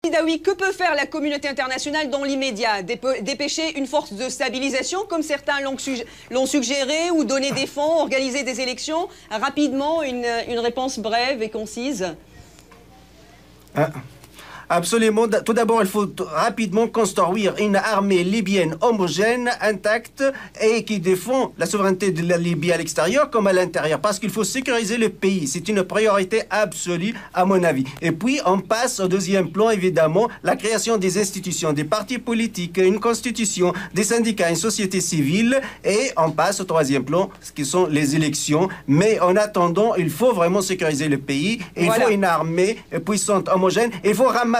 Daoui, que peut faire la communauté internationale dans l'immédiat? Dépêcher une force de stabilisation, comme certains l'ont suggéré, ou donner des fonds, organiser des élections? Rapidement, une réponse brève et concise. Absolument. Tout d'abord, il faut rapidement construire une armée libyenne homogène, intacte et qui défend la souveraineté de la Libye à l'extérieur comme à l'intérieur. Parce qu'il faut sécuriser le pays. C'est une priorité absolue, à mon avis. Et puis, on passe au deuxième plan, évidemment, la création des institutions, des partis politiques, une constitution, des syndicats, une société civile. Et on passe au troisième plan, ce qui sont les élections. Mais en attendant, il faut vraiment sécuriser le pays. Et il faut une armée puissante, homogène. Et il faut ramasser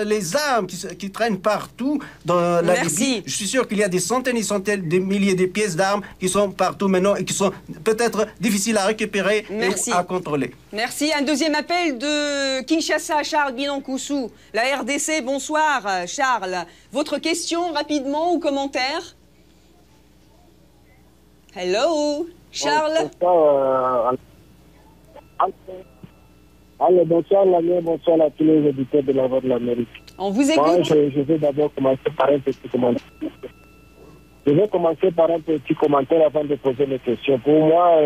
les armes qui traînent partout dans la Libye. Je suis sûr qu'il y a des centaines et centaines de milliers de pièces d'armes qui sont partout maintenant et qui sont peut-être difficiles à récupérer et à contrôler. Merci. Un deuxième appel de Kinshasa, Charles Binonkoussou. La RDC, bonsoir Charles. Votre question rapidement ou commentaire? Hello, Charles. Alors, bonsoir Lamien, bonsoir à tous les auditeurs de la Voix de l'Amérique. On vous écoute. Moi, je vais d'abord commencer par un petit commentaire. Je vais commencer par un petit commentaire avant de poser les questions. Pour moi,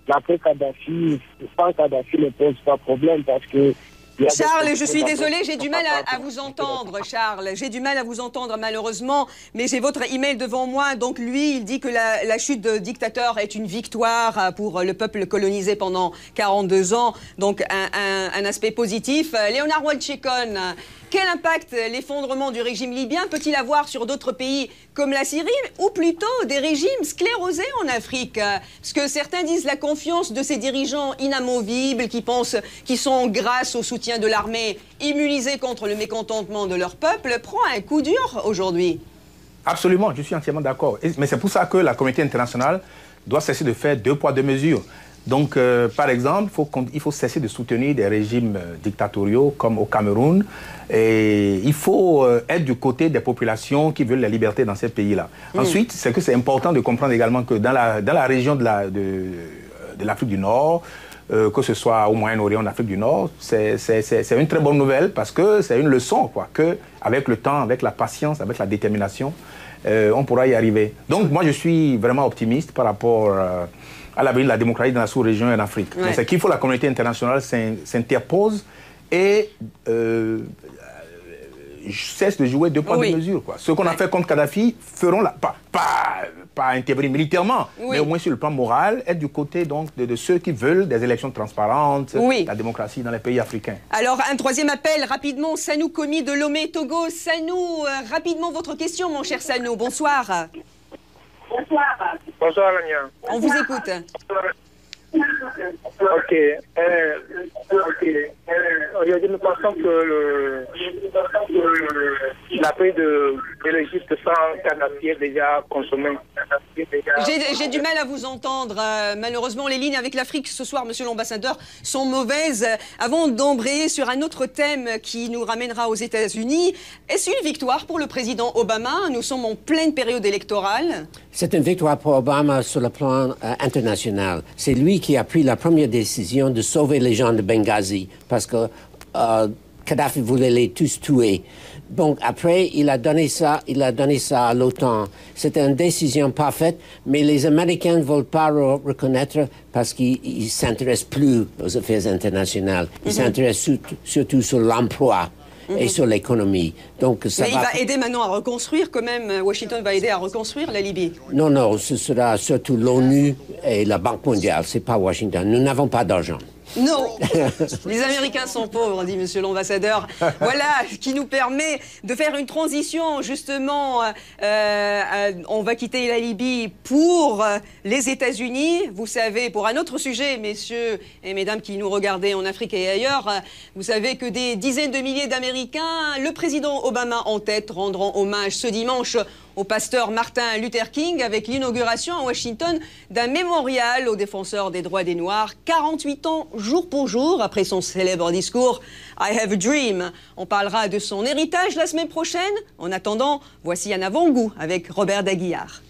l'après-Kadhafi, sans Kadhafi ne pose pas problème parce que... Charles, je suis désolée, j'ai du mal à vous entendre, Charles. J'ai du mal à vous entendre, malheureusement, mais j'ai votre email devant moi. Donc, lui, il dit que la chute de dictateur est une victoire pour le peuple colonisé pendant 42 ans. Donc, un aspect positif. Léonard Walchekon, quel impact l'effondrement du régime libyen peut-il avoir sur d'autres pays comme la Syrie, ou plutôt des régimes sclérosés en Afrique? Parce que certains disent la confiance de ces dirigeants inamovibles qui sont, grâce au soutien de l'armée, immunisés contre le mécontentement de leur peuple, prend un coup dur aujourd'hui. Absolument, je suis entièrement d'accord. Mais c'est pour ça que la communauté internationale doit cesser de faire deux poids, deux mesures. Donc, par exemple, il faut cesser de soutenir des régimes dictatoriaux comme au Cameroun. Et il faut être du côté des populations qui veulent la liberté dans ces pays-là. Ensuite, c'est important de comprendre également que dans la région de l'Afrique du Nord, que ce soit au Moyen-Orient, en Afrique du Nord, c'est une très bonne nouvelle parce que c'est une leçon, quoi, que avec le temps, avec la patience, avec la détermination, on pourra y arriver. Donc, moi, je suis vraiment optimiste par rapport à l'avenir de la démocratie dans la sous-région et en Afrique. Ouais. C'est qu'il faut que la communauté internationale s'interpose et cesse de jouer deux poids, deux mesures. Quoi. Ce qu'on a fait contre Kadhafi, feront pas intervenir militairement, mais au moins sur le plan moral, être du côté donc, de ceux qui veulent des élections transparentes, la démocratie dans les pays africains. Alors, un troisième appel, rapidement, Sanou Komi de Lomé, Togo. Sanou, rapidement votre question, mon cher Sanou. Bonsoir. Bonsoir. Bonsoir, Lania. On vous écoute. Ok. Aujourd'hui, nous pensons que la paix de l'Égypte sans Kadhafi est déjà consommée. J'ai du mal à vous entendre. Malheureusement, les lignes avec l'Afrique ce soir, monsieur l'ambassadeur, sont mauvaises. Avant d'embrayer sur un autre thème qui nous ramènera aux États-Unis, est-ce une victoire pour le président Obama? Nous sommes en pleine période électorale. C'est une victoire pour Obama sur le plan international. C'est lui qui a pris la première décision de sauver les gens de Benghazi parce que Kadhafi voulait les tous tuer. Donc après, il a donné ça à l'OTAN. C'était une décision parfaite, mais les Américains ne veulent pas reconnaître parce qu'ils ne s'intéressent plus aux affaires internationales. Ils s'intéressent surtout sur l'emploi et sur l'économie. Donc, ça il va aider maintenant à reconstruire quand même. Washington va aider à reconstruire la Libye. Non, ce sera surtout l'ONU et la Banque mondiale. C'est pas Washington. Nous n'avons pas d'argent. Non, les Américains sont pauvres, dit monsieur l'ambassadeur. Voilà, qui nous permet de faire une transition, justement. On va quitter la Libye pour les États-Unis. Vous savez, pour un autre sujet, messieurs et mesdames qui nous regardez en Afrique et ailleurs, vous savez que des dizaines de milliers d'Américains, le président Obama en tête, rendront hommage ce dimanche au pasteur Martin Luther King avec l'inauguration à Washington d'un mémorial aux défenseurs des droits des Noirs, 48 ans jour pour jour après son célèbre discours « I have a dream ». On parlera de son héritage la semaine prochaine. En attendant, voici un avant-goût avec Robert Daguillard.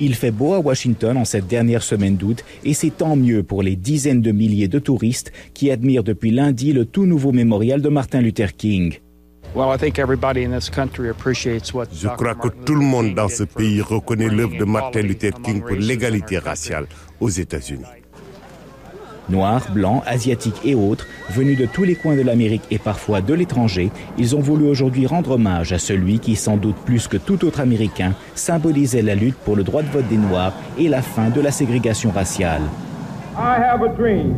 Il fait beau à Washington en cette dernière semaine d'août et c'est tant mieux pour les dizaines de milliers de touristes qui admirent depuis lundi le tout nouveau mémorial de Martin Luther King. Je crois que tout le monde dans ce pays reconnaît l'œuvre de Martin Luther King pour l'égalité raciale aux États-Unis. Noirs, blancs, asiatiques et autres, venus de tous les coins de l'Amérique et parfois de l'étranger, ils ont voulu aujourd'hui rendre hommage à celui qui, sans doute plus que tout autre Américain, symbolisait la lutte pour le droit de vote des Noirs et la fin de la ségrégation raciale. I have a dream.